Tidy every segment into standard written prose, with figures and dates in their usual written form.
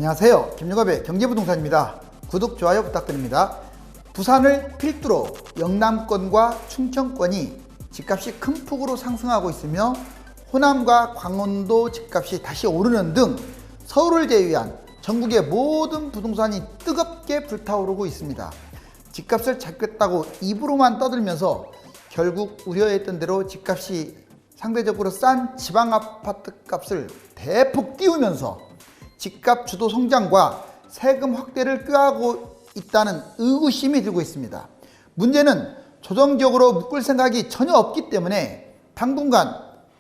안녕하세요. 김용업의 경제부동산입니다. 구독, 좋아요 부탁드립니다. 부산을 필두로 영남권과 충청권이 집값이 큰 폭으로 상승하고 있으며 호남과 강원도 집값이 다시 오르는 등 서울을 제외한 전국의 모든 부동산이 뜨겁게 불타오르고 있습니다. 집값을 잡겠다고 입으로만 떠들면서 결국 우려했던 대로 집값이 상대적으로 싼 지방 아파트 값을 대폭 띄우면서 집값 주도 성장과 세금 확대를 꾀하고 있다는 의구심이 들고 있습니다. 문제는 조정적으로 묶을 생각이 전혀 없기 때문에 당분간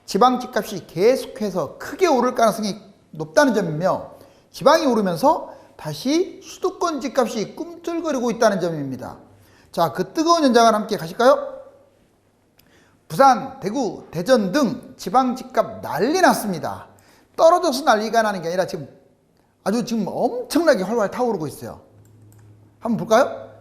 지방 집값이 계속해서 크게 오를 가능성이 높다는 점이며, 지방이 오르면서 다시 수도권 집값이 꿈틀거리고 있다는 점입니다. 자, 그 뜨거운 현장을 함께 가실까요? 부산, 대구, 대전 등 지방 집값 난리 났습니다. 떨어져서 난리가 나는 게 아니라 지금 엄청나게 활활 타오르고 있어요. 한번 볼까요?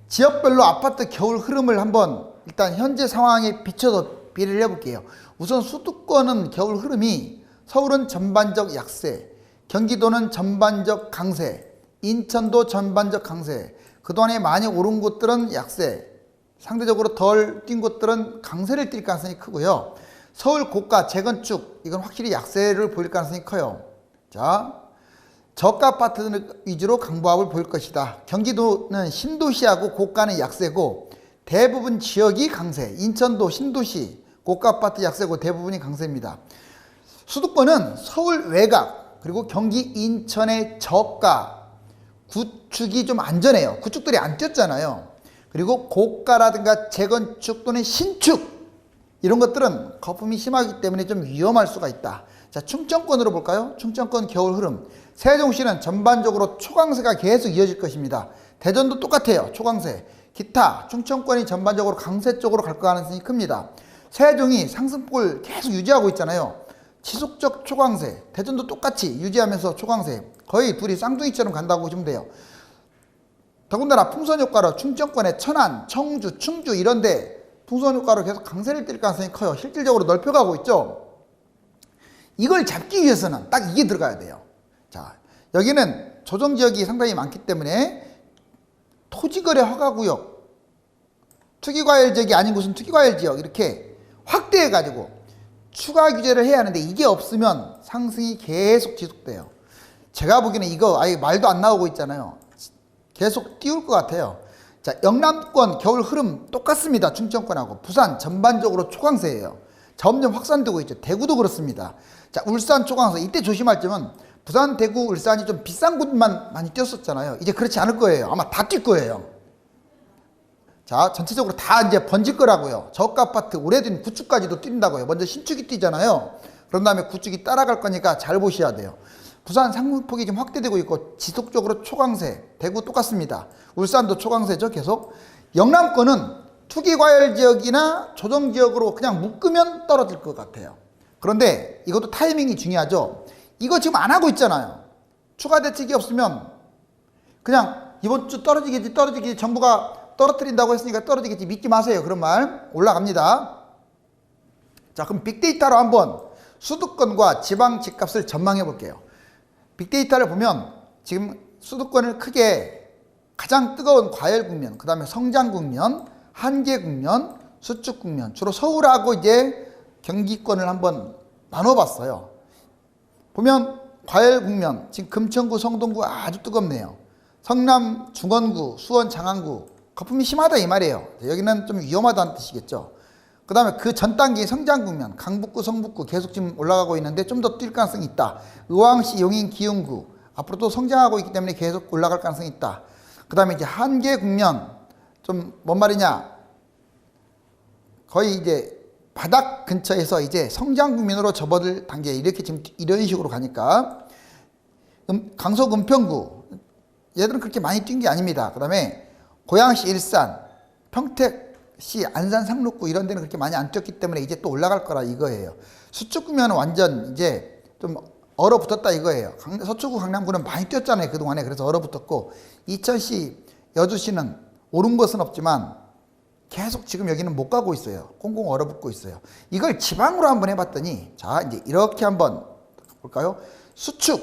지역별로 아파트 겨울 흐름을 한번 일단 현재 상황에 비춰서 비례를 해볼게요. 우선 수도권은 겨울 흐름이 서울은 전반적 약세, 경기도는 전반적 강세, 인천도 전반적 강세, 그동안에 많이 오른 곳들은 약세, 상대적으로 덜 뛴 곳들은 강세를 띌 가능성이 크고요. 서울 고가 재건축, 이건 확실히 약세를 보일 가능성이 커요. 자, 저가 아파트 위주로 강보합을 보일 것이다. 경기도는 신도시하고 고가는 약세고 대부분 지역이 강세, 인천도 신도시 고가 아파트 약세고 대부분이 강세입니다. 수도권은 서울 외곽 그리고 경기 인천의 저가 구축이 좀 안전해요. 구축들이 안 뛰었잖아요. 그리고 고가라든가 재건축 또는 신축 이런 것들은 거품이 심하기 때문에 좀 위험할 수가 있다. 자, 충청권으로 볼까요? 충청권 겨울 흐름. 세종시는 전반적으로 초강세가 계속 이어질 것입니다. 대전도 똑같아요. 초강세. 기타 충청권이 전반적으로 강세 쪽으로 갈 가능성이 큽니다. 세종이 상승폭을 계속 유지하고 있잖아요. 지속적 초강세. 대전도 똑같이 유지하면서 초강세. 거의 둘이 쌍둥이처럼 간다고 보시면 돼요. 더군다나 풍선 효과로 충청권의 천안, 청주, 충주 이런데 풍선 효과로 계속 강세를 띌 가능성이 커요. 실질적으로 넓혀가고 있죠. 이걸 잡기 위해서는 딱 이게 들어가야 돼요. 자, 여기는 조정지역이 상당히 많기 때문에 토지거래 허가구역, 투기과열지역이 아닌 곳은 투기과열지역 이렇게 확대해가지고 추가 규제를 해야 하는데, 이게 없으면 상승이 계속 지속돼요. 제가 보기에는 이거 아예 말도 안 나오고 있잖아요. 계속 띄울 것 같아요. 자, 영남권 겨울 흐름 똑같습니다. 충청권하고 부산 전반적으로 초강세예요. 점점 확산되고 있죠. 대구도 그렇습니다. 자, 울산 초강세. 이때 조심할 점은 부산, 대구, 울산이 좀 비싼 곳만 많이 뛰었었잖아요. 이제 그렇지 않을 거예요. 아마 다 뛸 거예요. 자, 전체적으로 다 이제 번질 거라고요. 저가 아파트 오래된 구축까지도 뛴다고요. 먼저 신축이 뛰잖아요. 그런 다음에 구축이 따라갈 거니까 잘 보셔야 돼요. 부산 상승폭이 좀 확대되고 있고 지속적으로 초강세. 대구 똑같습니다. 울산도 초강세죠. 계속. 영남권은 투기과열지역이나 조정지역으로 그냥 묶으면 떨어질 것 같아요. 그런데 이것도 타이밍이 중요하죠. 이거 지금 안 하고 있잖아요. 추가 대책이 없으면 그냥 이번 주 떨어지겠지 정부가 떨어뜨린다고 했으니까 떨어지겠지 믿지 마세요. 그런 말 올라갑니다. 자, 그럼 빅데이터로 한번 수도권과 지방 집값을 전망해 볼게요. 빅데이터를 보면 지금 수도권을 크게 가장 뜨거운 과열 국면, 그 다음에 성장 국면, 한계 국면, 수축 국면, 주로 서울하고 이제 경기권을 한번 나눠봤어요. 보면 과열 국면, 지금 금천구, 성동구 아주 뜨겁네요. 성남, 중원구, 수원, 장안구 거품이 심하다 이 말이에요. 여기는 좀 위험하다는 뜻이겠죠. 그 다음에 그 전 단계 성장 국면, 강북구, 성북구 계속 지금 올라가고 있는데 좀 더 뛸 가능성이 있다. 의왕시, 용인, 기흥구 앞으로도 성장하고 있기 때문에 계속 올라갈 가능성이 있다. 그 다음에 이제 한계 국면, 좀 뭔 말이냐, 거의 이제 바닥 근처에서 이제 성장 국면으로 접어들 단계, 이렇게 지금 이런 식으로 가니까 강서 은평구 얘들은 그렇게 많이 뛴 게 아닙니다. 그 다음에 고양시, 일산, 평택시, 안산, 상록구 이런 데는 그렇게 많이 안 뛰었기 때문에 이제 또 올라갈 거라 이거예요. 수축 국면은 완전 이제 좀 얼어붙었다 이거예요. 서초구, 강남구는 많이 뛰었잖아요 그동안에. 그래서 얼어붙었고, 이천시, 여주시는 오른 것은 없지만 계속 지금 여기는 못 가고 있어요. 꽁꽁 얼어붙고 있어요. 이걸 지방으로 한번 해봤더니, 자, 이제 이렇게 한번 볼까요? 수축,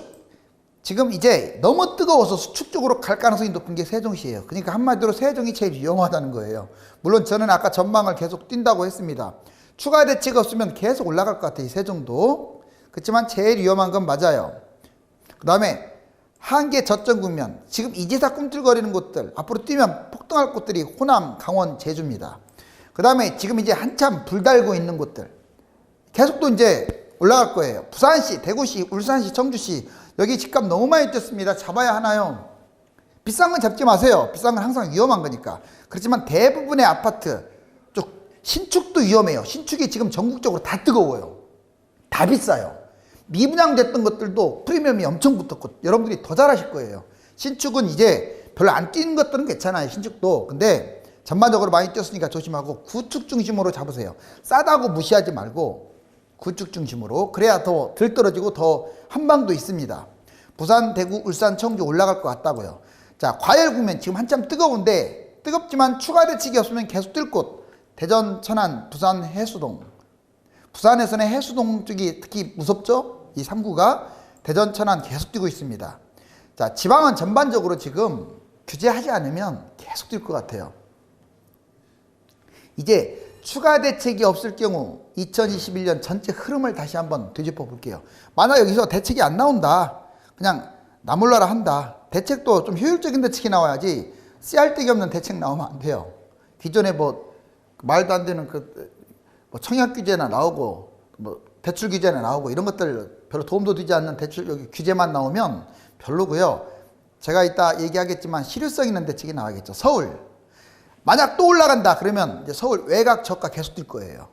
지금 이제 너무 뜨거워서 수축 쪽으로 갈 가능성이 높은 게 세종시예요. 그러니까 한마디로 세종이 제일 위험하다는 거예요. 물론 저는 아까 전망을 계속 뛴다고 했습니다. 추가 대책이 없으면 계속 올라갈 것 같아요. 세종도. 그렇지만 제일 위험한 건 맞아요. 그 다음에 한계 저점 국면, 지금 이제사 꿈틀거리는 곳들, 앞으로 뛰면 폭등할 곳들이 호남, 강원, 제주입니다. 그 다음에 지금 이제 한참 불달고 있는 곳들 계속 또 이제 올라갈 거예요. 부산시, 대구시, 울산시, 청주시 여기 집값 너무 많이 뛰었습니다. 잡아야 하나요? 비싼 건 잡지 마세요. 비싼 건 항상 위험한 거니까. 그렇지만 대부분의 아파트 쪽 신축도 위험해요. 신축이 지금 전국적으로 다 뜨거워요. 다 비싸요. 미분양됐던 것들도 프리미엄이 엄청 붙었고 여러분들이 더 잘하실 거예요. 신축은 이제 별로 안 뛰는 것들은 괜찮아요. 신축도. 근데 전반적으로 많이 뛰었으니까 조심하고 구축 중심으로 잡으세요. 싸다고 무시하지 말고 구축 중심으로. 그래야 더 덜 떨어지고 더 한방도 있습니다. 부산, 대구, 울산, 청주 올라갈 것 같다고요. 자, 과열 국면 지금 한참 뜨거운데 뜨겁지만 추가 대책이 없으면 계속 뜰 곳. 대전, 천안, 부산, 해수동. 부산에서는 해수동 쪽이 특히 무섭죠? 이 3구가 대전, 천안 계속 뛰고 있습니다. 자, 지방은 전반적으로 지금 규제하지 않으면 계속 뛸 것 같아요. 이제 추가 대책이 없을 경우 2021년 전체 흐름을 다시 한번 되짚어 볼게요. 만약 여기서 대책이 안 나온다. 그냥 나몰라라 한다. 대책도 좀 효율적인 대책이 나와야지 씨알데기 없는 대책 나오면 안 돼요. 기존에 뭐 말도 안 되는 뭐 청약 규제나 나오고 뭐 대출 규제나 나오고 이런 것들 별로 도움도 되지 않는 대출 여기 규제만 나오면 별로고요. 제가 이따 얘기하겠지만 실효성 있는 대책이 나와야겠죠. 서울 만약 또 올라간다 그러면 이제 서울 외곽 저가 계속 뛸 거예요.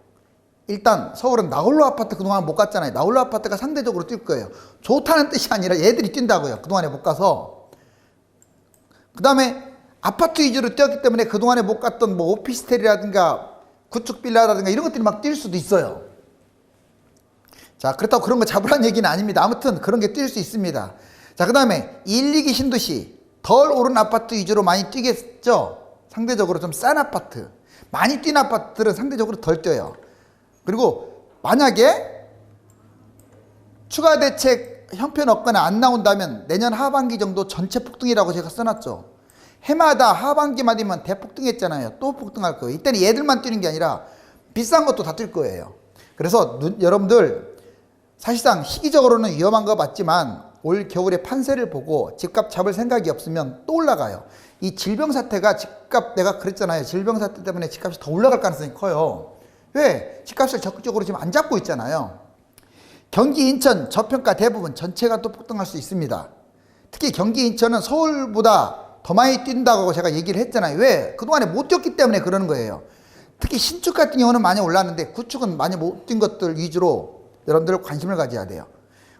일단 서울은 나홀로 아파트 그동안 못 갔잖아요. 나홀로 아파트가 상대적으로 뛸 거예요. 좋다는 뜻이 아니라 얘들이 뛴다고요. 그동안에 못 가서. 그 다음에 아파트 위주로 뛰었기 때문에 그동안에 못 갔던 뭐 오피스텔이라든가 구축 빌라라든가 이런 것들이 막 뛸 수도 있어요. 자, 그렇다고 그런 거 잡으라는 얘기는 아닙니다. 아무튼 그런 게 뛸 수 있습니다. 자, 그 다음에 1, 2기 신도시 덜 오른 아파트 위주로 많이 뛰겠죠. 상대적으로 좀 싼 아파트, 많이 뛴 아파트들은 상대적으로 덜 뛰어요. 그리고 만약에 추가 대책 형편 없거나 안 나온다면 내년 하반기 정도 전체 폭등이라고 제가 써놨죠. 해마다 하반기만 되면 대폭등했잖아요. 또 폭등할 거예요. 이때는 얘들만 뛰는 게 아니라 비싼 것도 다 뛸 거예요. 그래서 여러분들 사실상 시기적으로는 위험한 거 맞지만 올 겨울에 판세를 보고 집값 잡을 생각이 없으면 또 올라가요. 이 질병 사태가 집값, 내가 그랬잖아요. 질병 사태 때문에 집값이 더 올라갈 가능성이 커요. 왜? 집값을 적극적으로 지금 안 잡고 있잖아요. 경기, 인천, 저평가 대부분 전체가 또 폭등할 수 있습니다. 특히 경기, 인천은 서울보다 더 많이 뛴다고 제가 얘기를 했잖아요. 왜? 그동안에 못 뛰었기 때문에 그러는 거예요. 특히 신축 같은 경우는 많이 올랐는데 구축은 많이 못 뛴 것들 위주로 여러분들 관심을 가져야 돼요.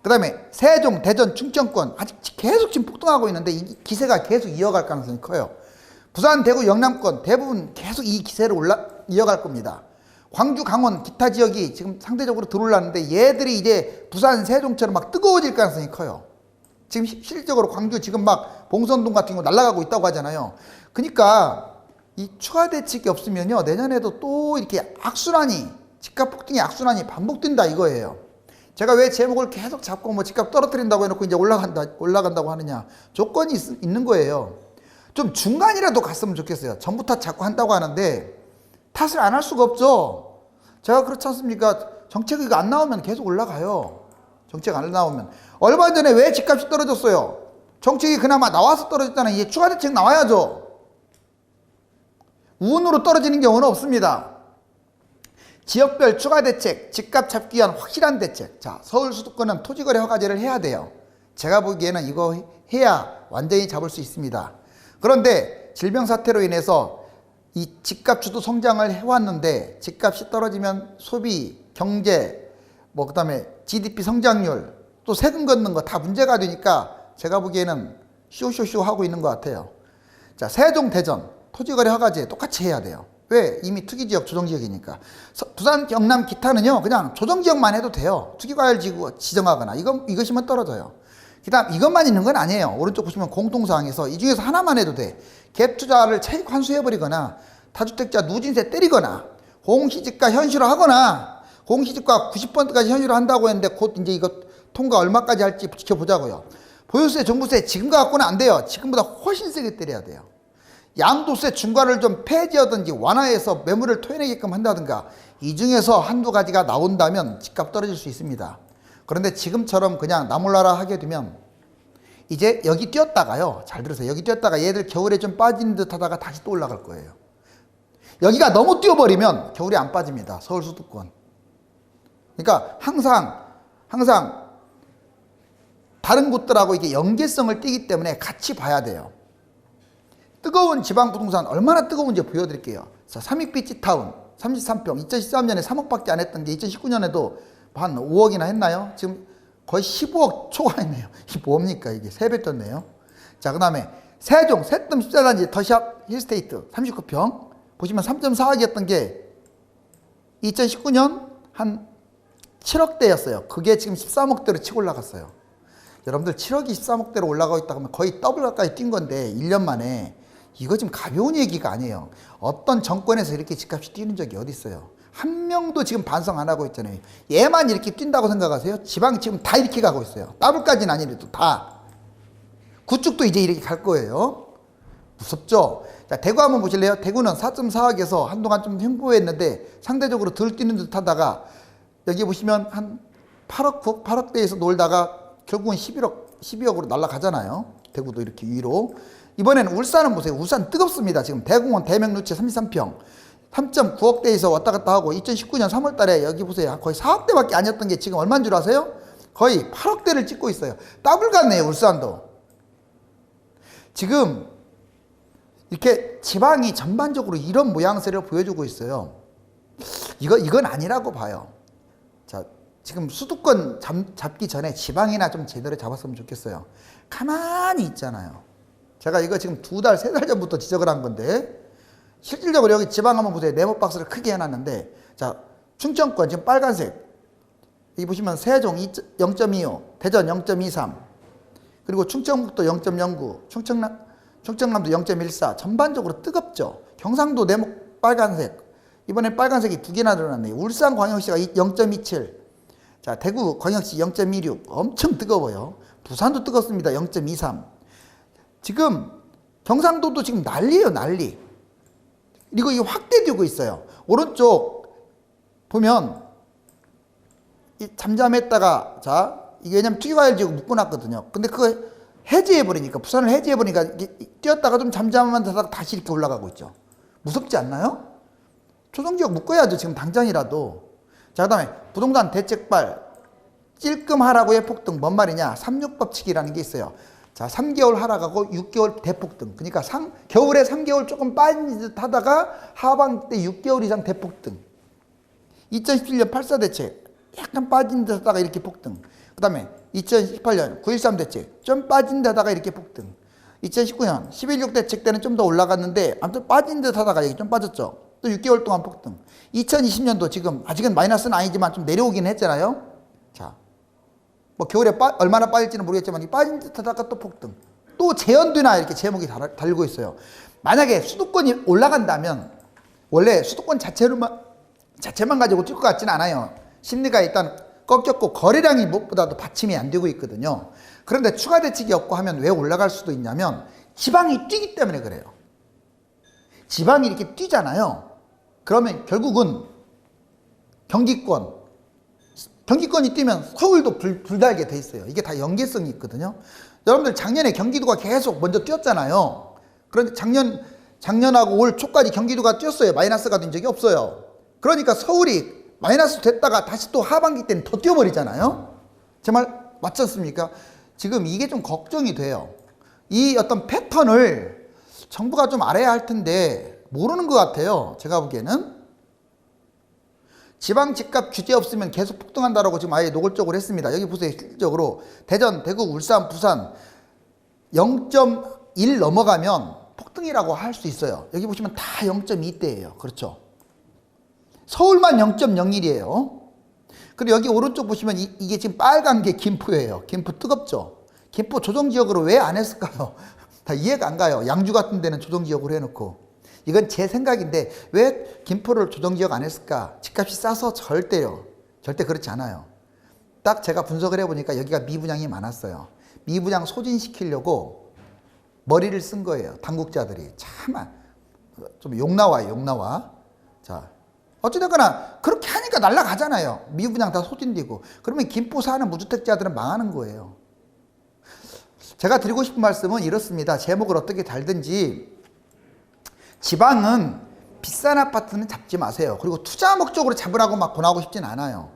그 다음에 세종, 대전, 충청권 아직 계속 지금 폭등하고 있는데 이 기세가 계속 이어갈 가능성이 커요. 부산, 대구, 영남권 대부분 계속 이 기세를 이어갈 겁니다. 광주, 강원, 기타 지역이 지금 상대적으로 들어올랐는데 얘들이 이제 부산, 세종처럼 막 뜨거워질 가능성이 커요. 지금 실질적으로 광주 지금 막 봉선동 같은 거 날아가고 있다고 하잖아요. 그러니까 이 추가 대책이 없으면요 내년에도 또 이렇게 악순환이, 집값 폭등의 악순환이 반복된다 이거예요. 제가 왜 제목을 계속 잡고 뭐 집값 떨어뜨린다고 해놓고 이제 올라간다고 하느냐. 조건이 있는 거예요. 좀 중간이라도 갔으면 좋겠어요. 전부 다 자꾸 한다고 하는데 탓을 안 할 수가 없죠. 제가 그렇지 않습니까? 정책이 이거 안 나오면 계속 올라가요. 정책 안 나오면. 얼마 전에 왜 집값이 떨어졌어요? 정책이 그나마 나와서 떨어졌잖아요. 이제 추가 대책 나와야죠. 운으로 떨어지는 경우는 없습니다. 지역별 추가 대책, 집값 잡기 위한 확실한 대책. 자, 서울 수도권은 토지거래 허가제를 해야 돼요. 제가 보기에는 이거 해야 완전히 잡을 수 있습니다. 그런데 질병 사태로 인해서 이 집값 주도 성장을 해왔는데 집값이 떨어지면 소비, 경제, 뭐 그다음에 GDP 성장률, 또 세금 걷는 거 다 문제가 되니까 제가 보기에는 쇼쇼쇼 하고 있는 것 같아요. 자, 세종, 대전 토지거래 허가제 똑같이 해야 돼요. 왜? 이미 투기지역, 조정지역이니까. 부산, 경남, 기타는요 그냥 조정지역만 해도 돼요. 투기과열지구 지정하거나 이것이면 떨어져요. 그 다음 이것만 있는 건 아니에요. 오른쪽 보시면 공통사항에서 이 중에서 하나만 해도 돼. 갭투자를 차익 환수해버리거나 다주택자 누진세 때리거나 공시지가 현실화하거나 공시지가 90%까지 현실화한다고 했는데 곧 이제 이거 통과 얼마까지 할지 지켜보자고요. 보유세, 종부세 지금과 갖고는 안 돼요. 지금보다 훨씬 세게 때려야 돼요. 양도세 중과를 좀 폐지하든지 완화해서 매물을 토해내게끔 한다든가 이 중에서 한두 가지가 나온다면 집값 떨어질 수 있습니다. 그런데 지금처럼 그냥 나몰라라 하게 되면 이제 여기 뛰었다가요. 잘 들으세요. 여기 뛰었다가 얘들 겨울에 좀 빠지는 듯 하다가 다시 또 올라갈 거예요. 여기가 너무 뛰어버리면 겨울에 안 빠집니다. 서울 수도권. 그러니까 항상 다른 곳들하고 이게 연계성을 띠기 때문에 같이 봐야 돼요. 뜨거운 지방 부동산 얼마나 뜨거운지 보여드릴게요. 자, 삼익비치타운 33평 2013년에 3억밖에 안 했던 게 2019년에도 한 5억이나 했나요? 지금 거의 15억 초과했네요. 이게 뭡니까 이게 3배 떴네요. 자, 그 다음에 세종 새뜸 14단지 더샵 힐스테이트 39평 보시면 3.4억이었던 게 2019년 한 7억대였어요. 그게 지금 13억대로 치고 올라갔어요. 여러분들 7억이 13억대로 올라가고 있다고 하면 거의 더블 가까이 뛴 건데 1년 만에 이거 지금 가벼운 얘기가 아니에요. 어떤 정권에서 이렇게 집값이 뛰는 적이 어디 있어요. 한 명도 지금 반성 안 하고 있잖아요. 얘만 이렇게 뛴다고 생각하세요? 지방이 지금 다 이렇게 가고 있어요. 더블까지는 아니래도 다. 구축도 이제 이렇게 갈 거예요. 무섭죠? 자, 대구 한번 보실래요? 대구는 4.4억에서 한동안 좀 횡보했는데 상대적으로 덜 뛰는 듯 하다가 여기 보시면 한 8억, 9억, 8억대에서 놀다가 결국은 12억으로 날아가잖아요. 대구도 이렇게 위로. 이번에는 울산은 보세요. 울산 뜨겁습니다. 지금 대공원 대명루체 33평 3.9억대에서 왔다 갔다 하고 2019년 3월 달에 여기 보세요. 거의 4억대밖에 아니었던 게 지금 얼마인 줄 아세요? 거의 8억대를 찍고 있어요. 더블 같네요. 울산도. 지금 이렇게 지방이 전반적으로 이런 모양새를 보여주고 있어요. 이건 아니라고 봐요. 자, 지금 수도권 잡기 전에 지방이나 좀 제대로 잡았으면 좋겠어요. 가만히 있잖아요. 제가 이거 지금 2달, 3달 전부터 지적을 한 건데 실질적으로 여기 지방 한번 보세요. 네모 박스를 크게 해놨는데 자, 충청권 지금 빨간색 여기 보시면 세종 0.25, 대전 0.23 그리고 충청북도 0.09, 충청남도 0.14 전반적으로 뜨겁죠. 경상도 네모 빨간색 이번에 빨간색이 2개나 늘어났네요. 울산광역시가 0.27 자, 대구 광역시 0.26 엄청 뜨거워요. 부산도 뜨겁습니다. 0.23 지금 경상도도 지금 난리예요. 난리. 그리고 이게 확대되고 있어요. 오른쪽 보면 이 잠잠했다가 자 이게 왜냐면 TYL지고 묶어놨거든요. 근데 그거 해제해버리니까 부산을 해제해버리니까 뛰었다가 좀 잠잠한 데다가 다시 이렇게 올라가고 있죠. 무섭지 않나요? 조정지역 묶어야죠. 지금 당장이라도. 자, 그 다음에 부동산 대책발 찔끔 하락후의 폭등 뭔 말이냐 36법칙이라는 게 있어요. 자, 3개월 하락하고 6개월 대폭등. 그러니까 겨울에 3개월 조금 빠진 듯 하다가 하반 때 6개월 이상 대폭등. 2017년 8.4 대책 약간 빠진 듯 하다가 이렇게 폭등. 그 다음에 2018년 9.13 대책 좀 빠진 듯 하다가 이렇게 폭등. 2019년 11.6 대책 때는 좀 더 올라갔는데 아무튼 빠진 듯 하다가 이게 좀 빠졌죠. 또 6개월 동안 폭등. 2020년도 지금 아직은 마이너스는 아니지만 좀 내려오긴 했잖아요. 자, 뭐 겨울에 얼마나 빠질지는 모르겠지만 빠진 듯 하다가 또 폭등. 또 재연되나 이렇게 제목이 달고 있어요. 만약에 수도권이 올라간다면 원래 수도권 자체만 가지고 뛸 것 같지는 않아요. 심리가 일단 꺾였고 거래량이 무엇보다도 받침이 안 되고 있거든요. 그런데 추가 대책이 없고 하면 왜 올라갈 수도 있냐면 지방이 뛰기 때문에 그래요. 지방이 이렇게 뛰잖아요. 그러면 결국은 경기권이 뛰면 서울도 불달게 돼 있어요. 이게 다 연계성이 있거든요. 여러분들 작년에 경기도가 계속 먼저 뛰었잖아요. 그런데 작년하고 올 초까지 경기도가 뛰었어요. 마이너스가 된 적이 없어요. 그러니까 서울이 마이너스 됐다가 다시 또 하반기 때는 더 뛰어버리잖아요. 제 말 맞지 않습니까? 지금 이게 좀 걱정이 돼요. 이 어떤 패턴을 정부가 좀 알아야 할 텐데 모르는 것 같아요. 제가 보기에는. 지방 집값 규제 없으면 계속 폭등한다라고 지금 아예 노골적으로 했습니다. 여기 보세요. 실질적으로 대전, 대구, 울산, 부산 0.1 넘어가면 폭등이라고 할 수 있어요. 여기 보시면 다 0.2대예요. 그렇죠. 서울만 0.01이에요. 그리고 여기 오른쪽 보시면 이게 지금 빨간 게 김포예요. 김포 뜨겁죠. 김포 조정지역으로 왜 안 했을까요? 다 이해가 안 가요. 양주 같은 데는 조정지역으로 해놓고. 이건 제 생각인데 왜 김포를 조정지역 안 했을까? 집값이 싸서 절대 그렇지 않아요. 딱 제가 분석을 해보니까 여기가 미분양이 많았어요. 미분양 소진시키려고 머리를 쓴 거예요. 당국자들이. 참 좀 욕 나와요. 욕 나와. 자, 어찌됐거나 그렇게 하니까 날아가잖아요. 미분양 다 소진되고. 그러면 김포 사는 무주택자들은 망하는 거예요. 제가 드리고 싶은 말씀은 이렇습니다. 제목을 어떻게 달든지 지방은 비싼 아파트는 잡지 마세요. 그리고 투자 목적으로 잡으라고 막 권하고 싶진 않아요.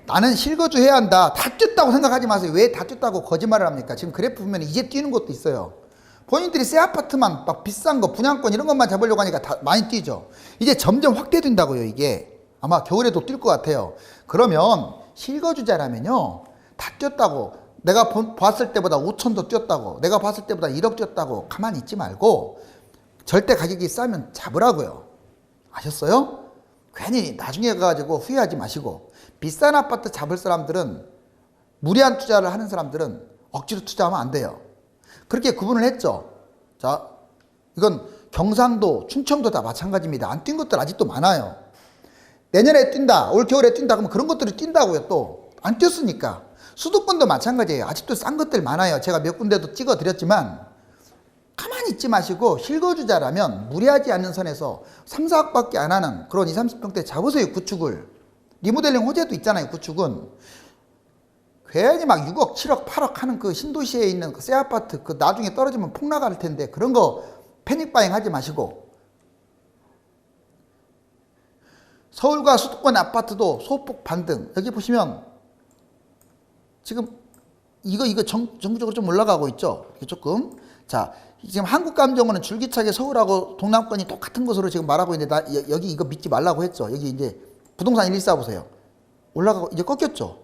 나는 실거주 해야 한다. 다 뛰었다고 생각하지 마세요. 왜 다 뛰었다고 거짓말을 합니까? 지금 그래프 보면 이제 뛰는 것도 있어요. 본인들이 새 아파트만 막 비싼 거 분양권 이런 것만 잡으려고 하니까 다 많이 뛰죠. 이제 점점 확대된다고요. 이게 아마 겨울에도 뛸 것 같아요. 그러면 실거주자라면요 다 뛰었다고, 내가 봤을 때보다 5천 더 뛰었다고, 내가 봤을 때보다 1억 뛰었다고 가만히 있지 말고 절대 가격이 싸면 잡으라고요. 아셨어요? 괜히 나중에 가가지고 후회하지 마시고, 비싼 아파트 잡을 사람들은, 무리한 투자를 하는 사람들은 억지로 투자하면 안 돼요. 그렇게 구분을 했죠. 자, 이건 경상도, 충청도 다 마찬가지입니다. 안 뛴 것들 아직도 많아요. 내년에 뛴다, 올 겨울에 뛴다 그러면 그런 것들이 뛴다고요. 또 안 뛰었으니까. 수도권도 마찬가지예요. 아직도 싼 것들 많아요. 제가 몇 군데도 찍어 드렸지만 가만히 있지 마시고 실거주자라면 무리하지 않는 선에서 3, 4억밖에 안 하는 그런 20, 30평대 잡으세요. 구축을. 리모델링 호재도 있잖아요. 구축은. 괜히 막 6억, 7억, 8억 하는 그 신도시에 있는 그 새 아파트 그 나중에 떨어지면 폭 나갈 텐데 그런 거 패닉바잉 하지 마시고, 서울과 수도권 아파트도 소폭 반등. 여기 보시면 지금 이거 정부적으로 좀 올라가고 있죠. 조금. 자, 지금 한국감정원은 줄기차게 서울하고 동남권이 똑같은 것으로 지금 말하고 있는데 여기 이거 믿지 말라고 했죠. 여기 이제 부동산 114 보세요. 올라가고 이제 꺾였죠.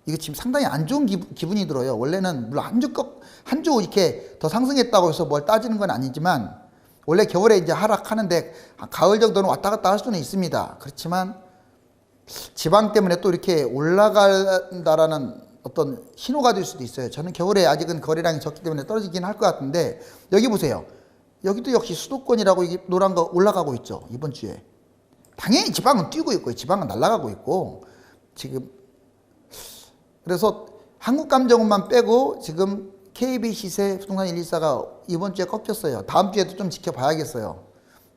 이거 지금 상당히 안 좋은 기분이 들어요. 원래는 물론 한 주 이렇게 더 상승했다고 해서 뭘 따지는 건 아니지만 원래 겨울에 이제 하락하는데 가을 정도는 왔다 갔다 할 수는 있습니다. 그렇지만 지방 때문에 또 이렇게 올라간다라는 어떤 신호가 될 수도 있어요. 저는 겨울에 아직은 거래량이 적기 때문에 떨어지긴 할 것 같은데, 여기 보세요. 여기도 역시 수도권이라고 이게 노란 거 올라가고 있죠. 이번 주에. 당연히 지방은 뛰고 있고 지방은 날아가고 있고 지금. 그래서 한국감정원만 빼고 지금 KB 시세 부동산 114가 이번 주에 꺾였어요. 다음 주에도 좀 지켜봐야겠어요.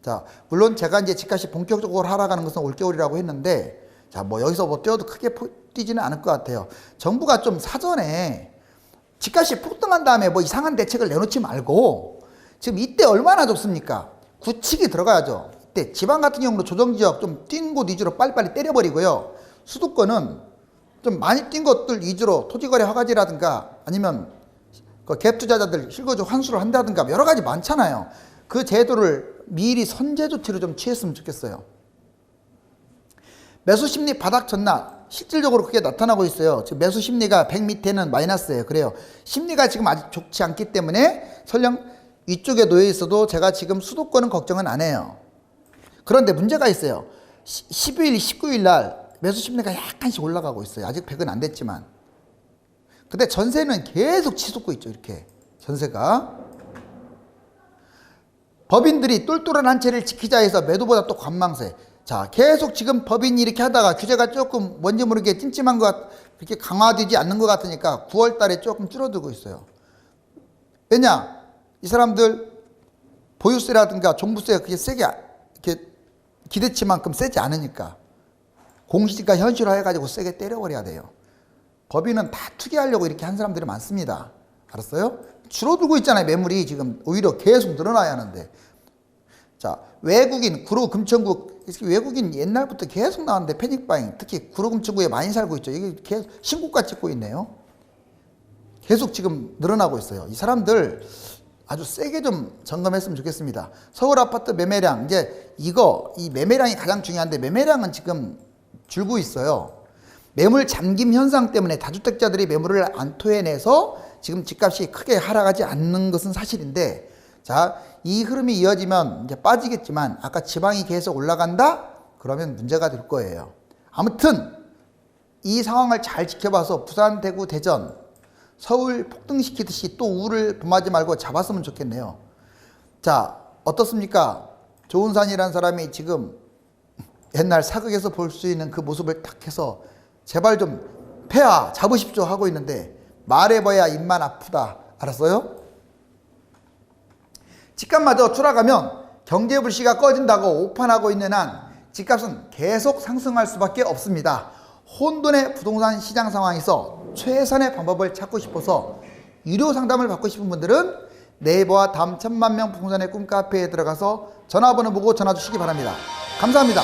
자, 물론 제가 이제 집값이 본격적으로 하락하는 것은 올겨울이라고 했는데, 자, 뭐 여기서 뭐 뛰어도 크게 뛰지는 않을 것 같아요. 정부가 좀 사전에 집값이 폭등한 다음에 뭐 이상한 대책을 내놓지 말고 지금 이때 얼마나 좋습니까? 굳히기 들어가야죠. 이때 지방 같은 경우는 조정지역 좀 뛴 곳 위주로 빨리빨리 때려버리고요. 수도권은 좀 많이 뛴 것들 위주로 토지거래 허가제라든가 아니면 그 갭 투자자들 실거주 환수를 한다든가 여러 가지 많잖아요. 그 제도를 미리 선제 조치를 좀 취했으면 좋겠어요. 매수 심리 바닥 전날 실질적으로 그게 나타나고 있어요. 지금 매수 심리가 100 밑에는 마이너스예요. 그래요. 심리가 지금 아직 좋지 않기 때문에 설령 위쪽에 놓여 있어도 제가 지금 수도권은 걱정은 안 해요. 그런데 문제가 있어요. 12일, 19일 날 매수 심리가 약간씩 올라가고 있어요. 아직 100은 안 됐지만. 근데 전세는 계속 치솟고 있죠. 이렇게 전세가. 법인들이 똘똘한 한 채를 지키자 해서 매도보다 또 관망세. 자, 계속 지금 법인이 이렇게 하다가 규제가 조금 뭔지 모르게 찜찜한 것, 이렇게 강화되지 않는 것 같으니까 9월 달에 조금 줄어들고 있어요. 왜냐? 이 사람들 보유세라든가 종부세가 그게 세게, 이렇게 기대치만큼 세지 않으니까. 공시지가 현실화 해가지고 세게 때려버려야 돼요. 법인은 다 투기하려고 이렇게 한 사람들이 많습니다. 알았어요? 줄어들고 있잖아요. 매물이 지금 오히려 계속 늘어나야 하는데. 자, 외국인, 구로 금천구, 외국인 옛날부터 계속 나왔는데 패닉바잉, 특히 구로 금천구에 많이 살고 있죠. 이게 계속 신고가 찍고 있네요. 계속 지금 늘어나고 있어요. 이 사람들 아주 세게 좀 점검했으면 좋겠습니다. 서울 아파트 매매량, 이제 이 매매량이 가장 중요한데 매매량은 지금 줄고 있어요. 매물 잠김 현상 때문에 다주택자들이 매물을 안 토해내서 지금 집값이 크게 하락하지 않는 것은 사실인데, 자, 이 흐름이 이어지면 이제 빠지겠지만 아까 지방이 계속 올라간다? 그러면 문제가 될 거예요. 아무튼 이 상황을 잘 지켜봐서 부산, 대구, 대전, 서울 폭등시키듯이 또 우를 범하지 말고 잡았으면 좋겠네요. 자, 어떻습니까? 조은산이라는 사람이 지금 옛날 사극에서 볼 수 있는 그 모습을 딱 해서 제발 좀 폐하 잡으십시오 하고 있는데 말해봐야 입만 아프다. 알았어요? 집값마저 추락하면 경제 불씨가 꺼진다고 오판하고 있는 한 집값은 계속 상승할 수밖에 없습니다. 혼돈의 부동산 시장 상황에서 최선의 방법을 찾고 싶어서 유료 상담을 받고 싶은 분들은 네이버와 다음 1000만 명 부동산의 꿈카페에 들어가서 전화번호 보고 전화 주시기 바랍니다. 감사합니다.